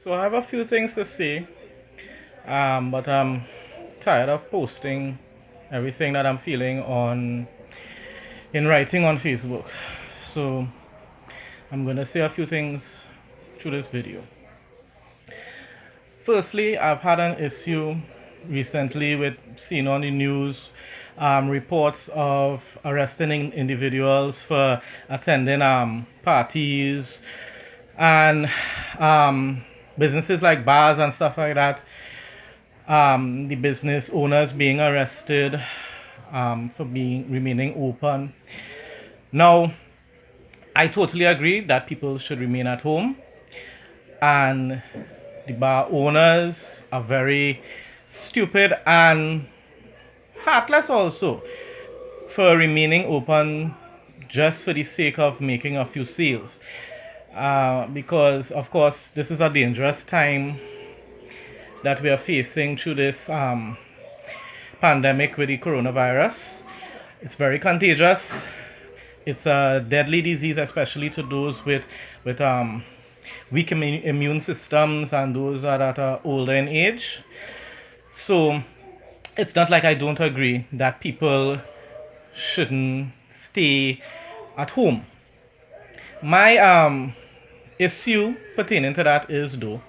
So I have a few things to say, but I'm tired of posting everything that I'm feeling on in writing on Facebook. So I'm gonna say a few things through this video. Firstly, I've had an issue recently with seeing on the news reports of arresting individuals for attending parties and um, businesses like bars and stuff like that. The business owners being arrested for being remaining open. Now, I totally agree that people should remain at home, and the bar owners are very stupid and heartless also for remaining open just for the sake of making a few sales. Because, of course, this is a dangerous time that we are facing through this pandemic with the coronavirus. It's very contagious. It's a deadly disease, especially to those with weak immune systems and those that are older in age. So it's not like I don't agree that people shouldn't stay at home. My issue pertaining to that is though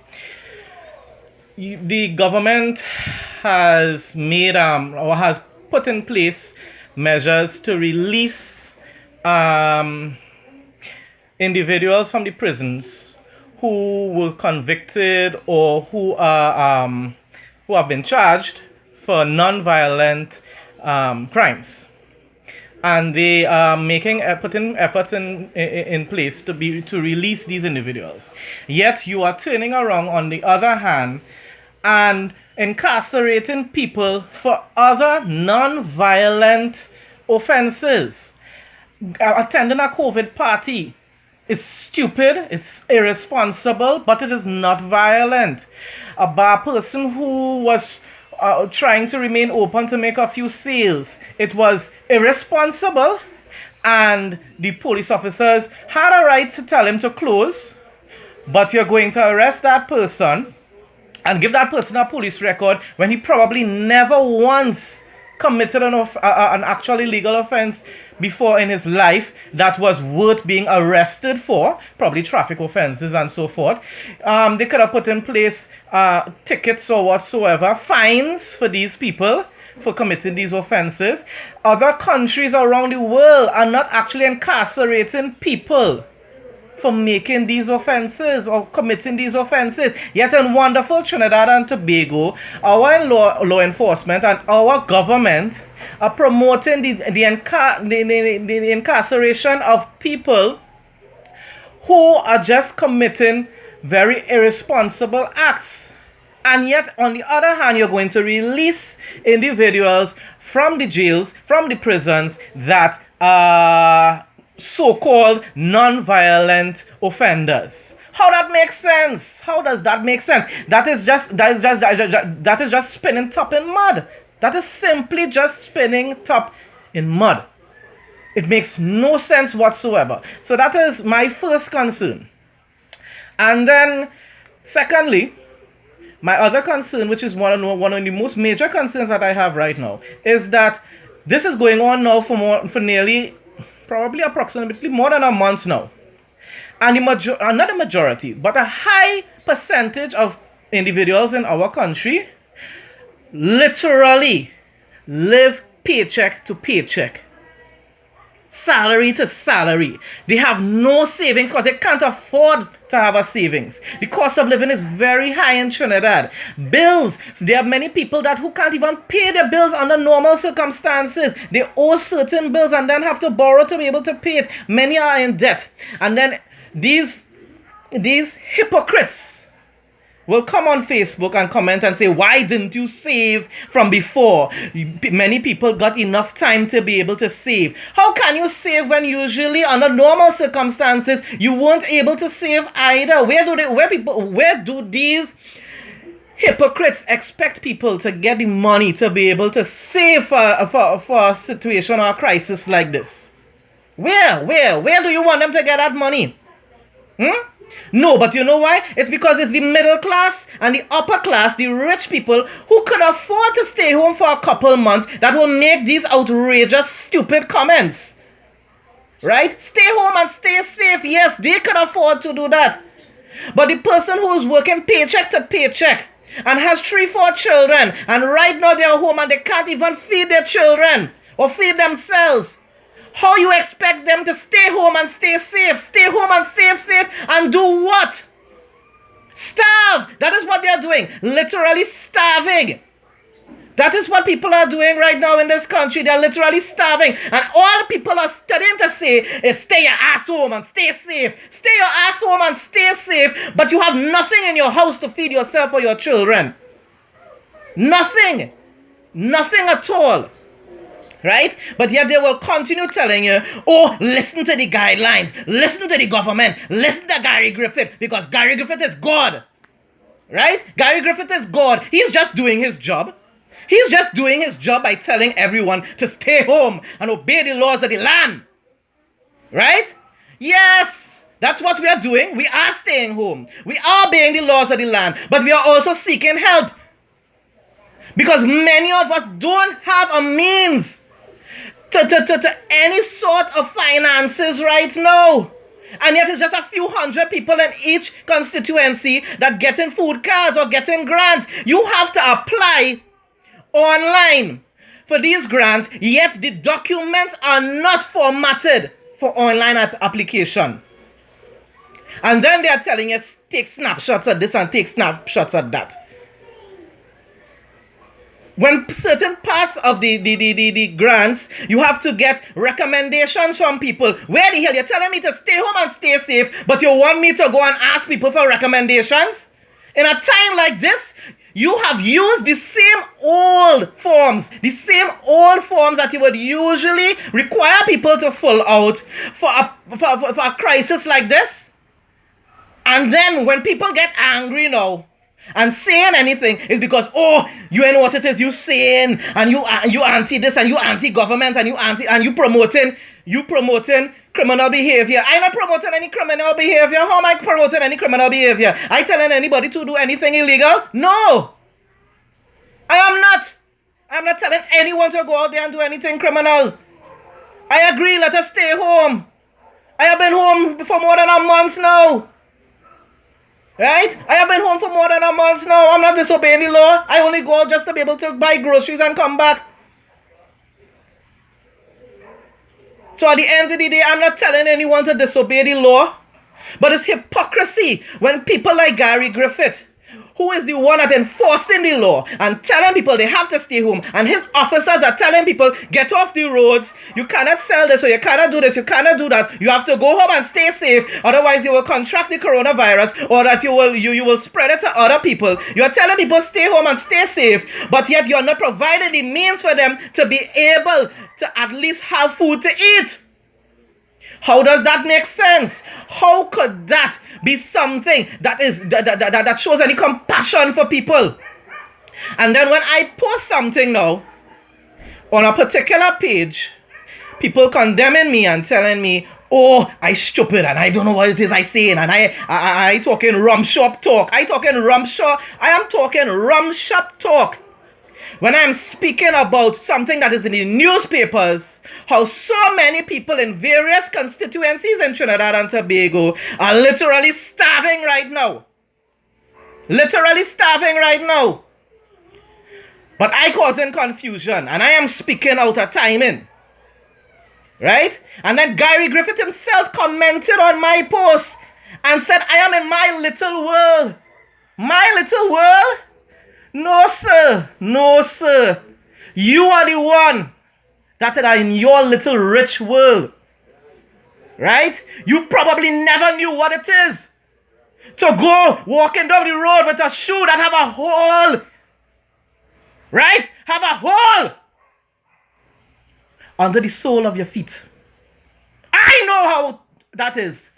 the government has made or has put in place measures to release um, individuals from the prisons who were convicted or who have been charged for non-violent crimes, and they are putting efforts in place to release these individuals. Yet you are turning around on the other hand and incarcerating people for other non-violent offenses. Attending a COVID party is stupid, it's irresponsible, but it is not violent. A bar person who was trying to remain open to make a few sales, it was irresponsible, and the police officers had a right to tell him to close, but you're going to arrest that person and give that person a police record when he probably never once committed an actual illegal offense before in his life that was worth being arrested for, probably traffic offenses and so forth. They could have put in place tickets or whatsoever, fines for these people for committing these offenses. Other countries around the world are not actually incarcerating people for making these offenses or committing these offenses. Yet in wonderful Trinidad and Tobago, our law enforcement and our government are promoting the incarceration of people who are just committing very irresponsible acts. And yet, on the other hand, you're going to release individuals from the jails, from the prisons that are so-called non-violent offenders. How that makes sense? How does that make sense? That is just spinning top in mud. That is simply just spinning top in mud. It makes no sense whatsoever. So that is my first concern. And then, secondly, my other concern, which is one of the most major concerns that I have right now, is that this is going on now for nearly, probably approximately more than a month now. And not a majority, but a high percentage of individuals in our country literally live paycheck to paycheck, salary to salary. They have no savings because they can't afford to have a savings. The cost of living is very high in Trinidad. Bills, there are many people who can't even pay their bills under normal circumstances. They owe certain bills and then have to borrow to be able to pay it. Many are in debt. And then these hypocrites will come on Facebook and comment and say, why didn't you save from before? Many people got enough time to be able to save. How can you save when usually under normal circumstances you weren't able to save either? Where do these hypocrites expect people to get the money to be able to save for a situation or a crisis like this? Where do you want them to get that money? No, but you know why? It's because it's the middle class and the upper class, the rich people who could afford to stay home for a couple months that will make these outrageous, stupid comments. Right? Stay home and stay safe. Yes, they can afford to do that. But the person who is working paycheck to paycheck and has 3-4 children, and right now they're home and they can't even feed their children or feed themselves, how you expect them to stay home and stay safe? Stay home and stay safe and do what? Starve. That is what they're doing. Literally starving. That is what people are doing right now in this country. They're literally starving. And all people are studying to say is stay your ass home and stay safe. Stay your ass home and stay safe. But you have nothing in your house to feed yourself or your children. Nothing. Nothing at all. Right? But yet they will continue telling you, oh, listen to the guidelines. Listen to the government. Listen to Gary Griffith. Because Gary Griffith is God. Right? Gary Griffith is God. He's just doing his job. He's just doing his job by telling everyone to stay home and obey the laws of the land. Right? Yes, that's what we are doing. We are staying home. We are obeying the laws of the land. But we are also seeking help. Because many of us don't have a means to any sort of finances right now. And yet it's just a few hundred people in each constituency that getting food cards or getting grants. You have to apply online for these grants, yet the documents are not formatted for online application. And then they are telling us take snapshots of this and take snapshots of that. When certain parts of the grants, you have to get recommendations from people. Where the hell? You're telling me to stay home and stay safe, but you want me to go and ask people for recommendations? In a time like this, you have used the same old forms that you would usually require people to fill out for a crisis like this. And then when people get angry now and saying anything, it's because, oh, you know what it is you saying, and you anti this and you anti government and you promoting criminal behavior. I'm not promoting any criminal behavior. How am I promoting any criminal behavior? I telling anybody to do anything illegal? No, I am not. I'm not telling anyone to go out there and do anything criminal. I agree, let us stay home. I have been home for more than a month now. Right? I have been home for more than a month now. I'm not disobeying the law. I only go out just to be able to buy groceries and come back. So at the end of the day, I'm not telling anyone to disobey the law. But it's hypocrisy when people like Gary Griffith, who is the one that enforcing the law and telling people they have to stay home, and his officers are telling people, get off the roads, you cannot sell this, or you cannot do this, you cannot do that, you have to go home and stay safe, otherwise you will contract the coronavirus, or that you will spread it to other people. You are telling people stay home and stay safe, but yet you are not providing the means for them to be able to at least have food to eat. How does that make sense? How could that be something that shows any compassion for people? And then when I post something now on a particular page, people condemning me and telling me, oh, I stupid and I don't know what it is I saying, and I talking rum shop talk. I am talking rum shop talk. When I'm speaking about something that is in the newspapers, how so many people in various constituencies in Trinidad and Tobago are literally starving right now. Literally starving right now. But I causing confusion, and I am speaking out of timing. Right? And then Gary Griffith himself commented on my post and said, I am in my little world. My little world? No, sir. No, sir. You are the one that are in your little rich world. Right? You probably never knew what it is to go walking down the road with a shoe that have a hole. Right? Have a hole under the sole of your feet. I know how that is.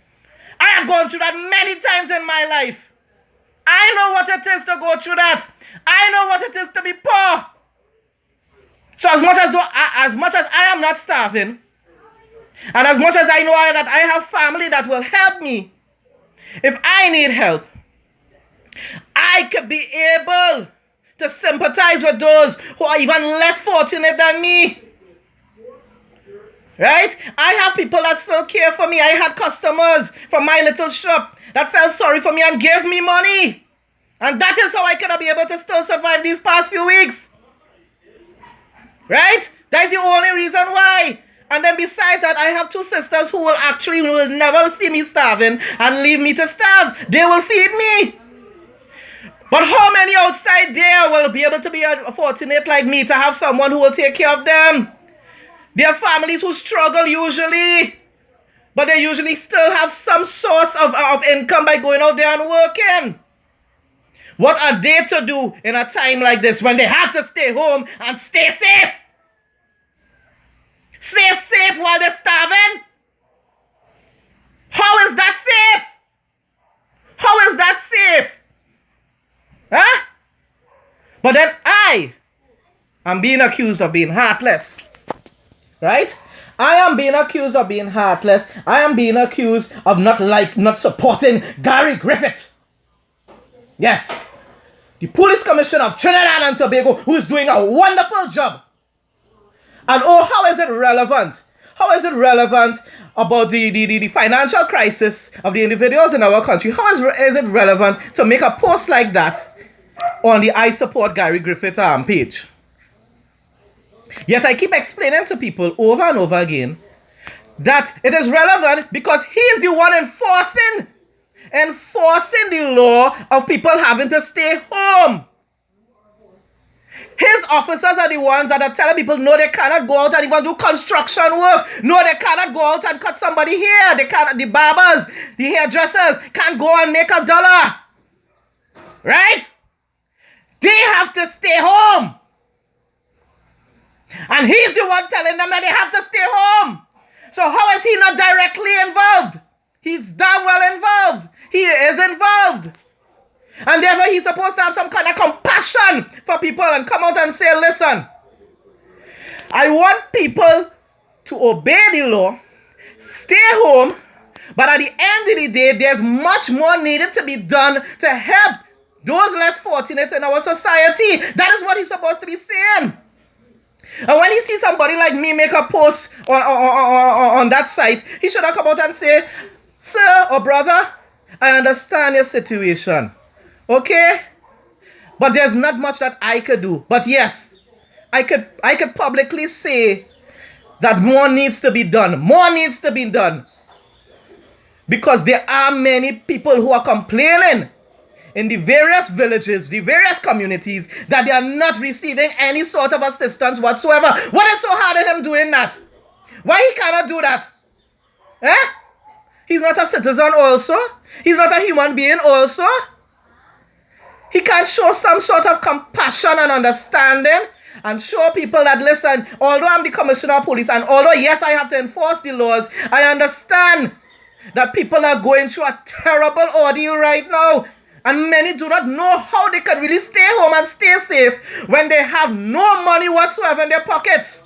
I have gone through that many times in my life. I know what it is to go through that. I know what it is to be poor. So as much as I am not starving, and as much as I know that I have family that will help me, If I need help, I could be able to sympathize with those who are even less fortunate than me. Right? I have people that still care for me. I had customers from my little shop that felt sorry for me and gave me money. And that is how I could be able to still survive these past few weeks. Right? That's the only reason why. And then besides that, I have two sisters who will never see me starving and leave me to starve. They will feed me. But how many outside there will be able to be fortunate like me to have someone who will take care of them? There are families who struggle usually, but they usually still have some source of income by going out there and working. What are they to do in a time like this when they have to stay home and stay safe? Stay safe while they're starving? How is that safe? How is that safe? Huh? But then I am being accused of being heartless. Right? I am being accused of being heartless. I am being accused of not supporting Gary Griffith. Yes. The Police Commissioner of Trinidad and Tobago, who is doing a wonderful job. And oh, how is it relevant? How is it relevant about the financial crisis of the individuals in our country? How is it relevant to make a post like that on the I Support Gary Griffith page? Yet I keep explaining to people over and over again that it is relevant because he's the one enforcing the law of people having to stay home. His officers are the ones that are telling people, no, they cannot go out and even do construction work. No, they cannot go out and cut somebody hair. They cannot, the barbers, the hairdressers can't go and make $1. Right? They have to stay home. And he's the one telling them that they have to stay home. So how is he not directly involved? He's damn well involved. He is involved. And therefore he's supposed to have some kind of compassion for people and come out and say, listen, I want people to obey the law, stay home, but at the end of the day, there's much more needed to be done to help those less fortunate in our society. That is what he's supposed to be saying. And when he sees somebody like me make a post on that site, he should have come out and say, sir or brother, I understand your situation. Okay? But there's not much that I could do. But yes, I could publicly say that more needs to be done. More needs to be done. Because there are many people who are complaining in the various villages, the various communities, that they are not receiving any sort of assistance whatsoever. What is so hard in him doing that? Why he cannot do that? Eh? He's not a citizen also? He's not a human being also? He can show some sort of compassion and understanding and show people that, listen, although I'm the Commissioner of Police and although, yes, I have to enforce the laws, I understand that people are going through a terrible ordeal right now. And many do not know how they can really stay home and stay safe when they have no money whatsoever in their pockets.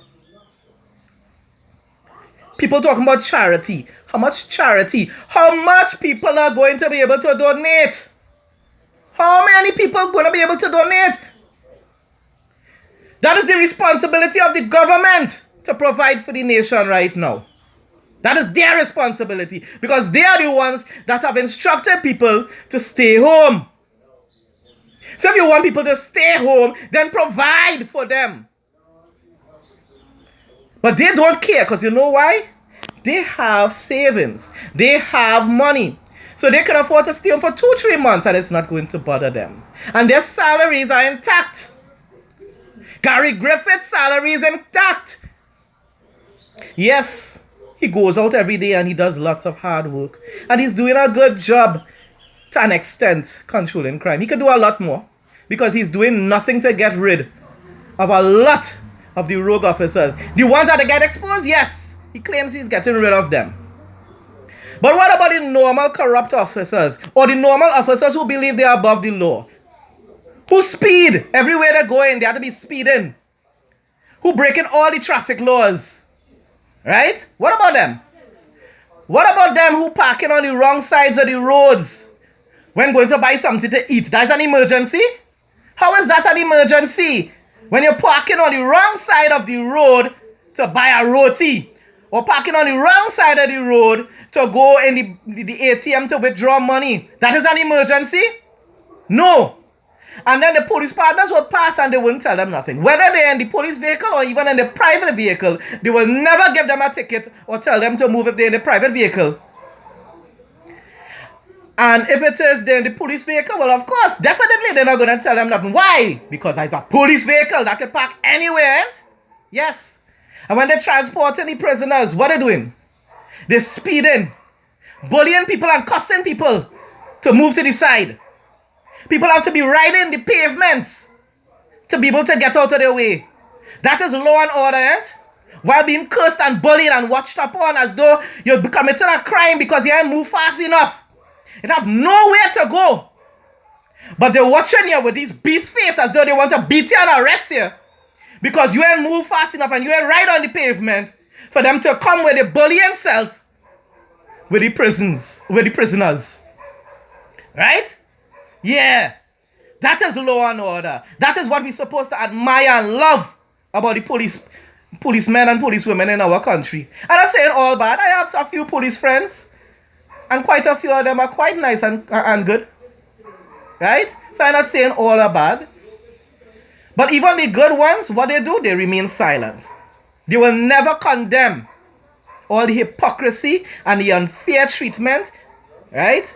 People talking about charity. How much charity? How much people are going to be able to donate? How many people are going to be able to donate? That is the responsibility of the government to provide for the nation right now. That is their responsibility because they are the ones that have instructed people to stay home. So if you want people to stay home, then provide for them. But they don't care because you know why? They have savings. They have money. So they can afford to stay home for 2-3 months and it's not going to bother them. And their salaries are intact. Gary Griffith's salary is intact. Yes. He goes out every day and he does lots of hard work. And he's doing a good job to an extent controlling crime. He could do a lot more because he's doing nothing to get rid of a lot of the rogue officers. The ones that get exposed, yes, he claims he's getting rid of them. But what about the normal corrupt officers or the normal officers who believe they are above the law? Who speed everywhere they go in, they have to be speeding. Who breaking all the traffic laws. Right? What about them? What about them who parking on the wrong sides of the roads when going to buy something to eat? That's an emergency? How is that an emergency? When you're parking on the wrong side of the road to buy a roti, or parking on the wrong side of the road to go in the ATM to withdraw money, that is an emergency? No. And then the police partners would pass and they wouldn't tell them nothing. Whether they're in the police vehicle or even in the private vehicle, they will never give them a ticket or tell them to move if they're in the private vehicle. And if it is they're in the police vehicle, well, of course, definitely they're not going to tell them nothing. Why? Because it's a police vehicle that can park anywhere. Yes. And when they're transporting the prisoners, what are they doing? They're speeding, bullying people and cussing people to move to the side. People have to be riding the pavements to be able to get out of their way. That is law and order, while being cursed and bullied and watched upon as though you're committing a crime because you haven't moved fast enough. You have nowhere to go. But they're watching you with these beast face as though they want to beat you and arrest you because you ain't moved fast enough and you ain't right on the pavement for them to come with the bullying self with the prisoners. Right? Yeah. That is law and order. That is what we're supposed to admire and love about the policemen and policewomen in our country. I'm not saying all bad. I have a few police friends, and quite a few of them are quite nice and good. Right? So I'm not saying all are bad. But even the good ones, what they do, they remain silent. They will never condemn all the hypocrisy and the unfair treatment, right,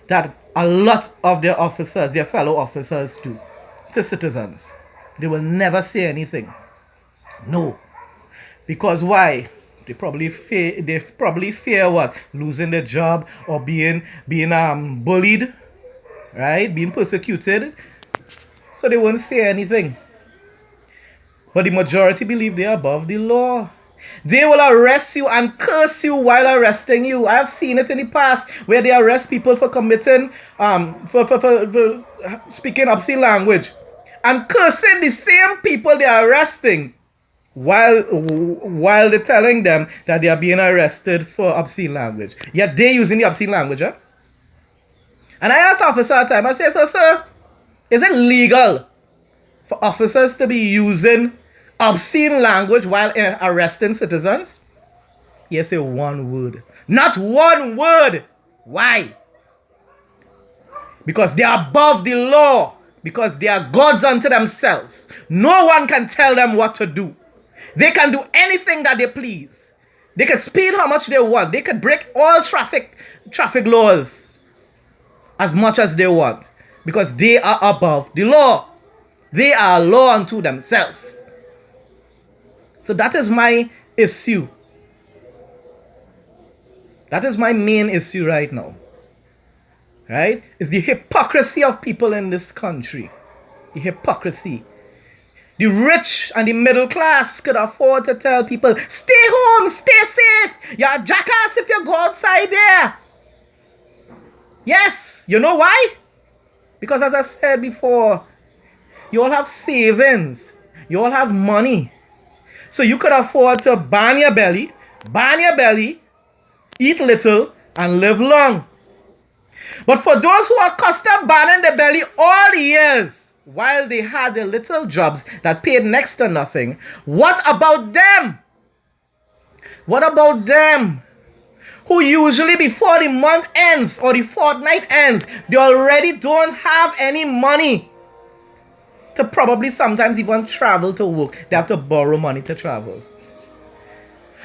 that a lot of their officers, their fellow officers do to citizens. They will never say anything. No. Because why? They probably fear what? Losing their job or being bullied, right? Being persecuted. So they won't say anything. But the majority believe they are above the law. They will arrest you and curse you while arresting you. I have seen it in the past where they arrest people for committing, for speaking obscene language and cursing the same people they are arresting while they're telling them that they are being arrested for obscene language. Yet they're using the obscene language. And I asked the officer at the time, I said, so sir, is it legal for officers to be using obscene language while arresting citizens? He said one word. Not one word. Why? Because they are above the law. Because they are gods unto themselves. No one can tell them what to do. They can do anything that they please. They can speed how much they want. They can break all traffic laws as much as they want. Because they are above the law. They are a law unto themselves. So that is my issue. That is my main issue right now. Right? It's the hypocrisy of people in this country. The hypocrisy. The rich and the middle class could afford to tell people, stay home, stay safe. You're a jackass if you go outside there. Yes. You know why? Because as I said before, you all have savings. You all have money. So you could afford to ban your belly, eat little, and live long. But for those who are accustomed banning the belly all the years, while they had their little jobs that paid next to nothing, what about them? What about them? Who usually before the month ends or the fortnight ends, they already don't have any money to probably sometimes even travel to work. They have to borrow money to travel.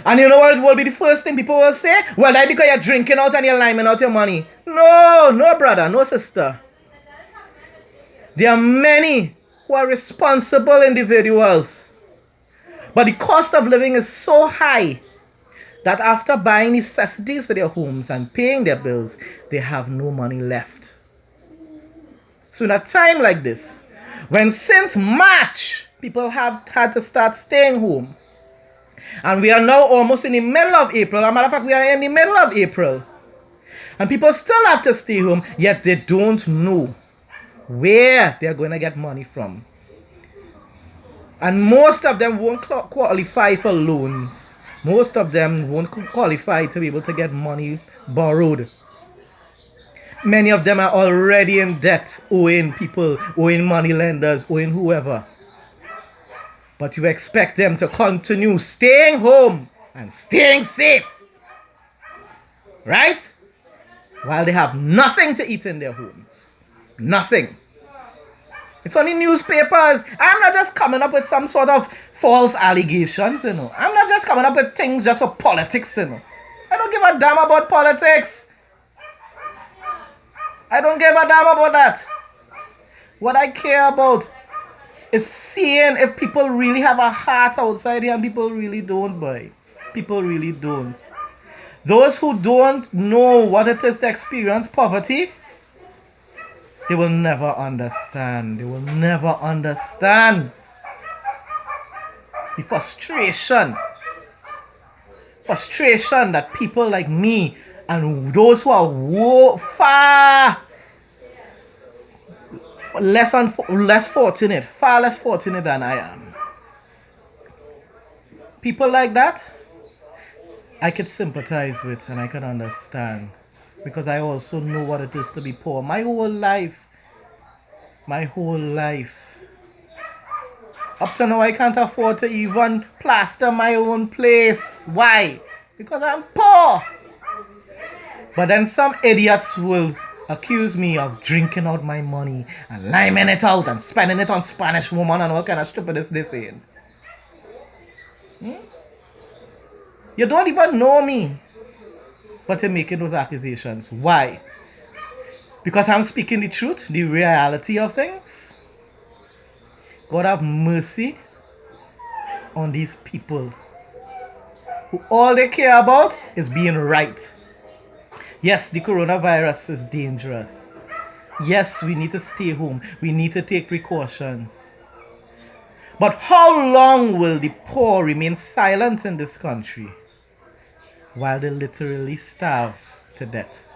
And you know what will be the first thing people will say? Well, that's because you're drinking out and you're liming out your money. No brother, no sister. There are many who are responsible individuals. But the cost of living is so high that after buying necessities for their homes and paying their bills, they have no money left. So in a time like this, when since March, people have had to start staying home, and we are now almost in the middle of April. As a matter of fact, we are in the middle of April. And people still have to stay home, yet they don't know where they're going to get money from. And most of them won't qualify for loans Most of them won't qualify to be able to get money borrowed. Many of them are already in debt, owing people, owing money lenders, owing whoever. But you expect them to continue staying home and staying safe, right? While they have nothing to eat in their homes. Nothing. It's on the newspapers. I'm not just coming up with some sort of false allegations, I'm not just coming up with things just for politics, I don't give a damn about politics. I don't give a damn about that. What I care about is seeing if people really have a heart outside here, and people really don't, boy. People really don't. Those who don't know what it is to experience poverty, they will never understand. They will never understand the frustration that people like me and those who are far less fortunate than I am. People like that, I could sympathize with and I could understand, because I also know what it is to be poor. My whole life. Up to now, I can't afford to even plaster my own place. Why? Because I'm poor. But then some idiots will accuse me of drinking out my money and liming it out and spending it on Spanish woman and all kind of stupidness they saying. You don't even know me, but you're making those accusations. Why? Because I'm speaking the truth, the reality of things. God have mercy on these people who all they care about is being right. Yes, the coronavirus is dangerous. Yes, we need to stay home. We need to take precautions. But how long will the poor remain silent in this country while they literally starve to death?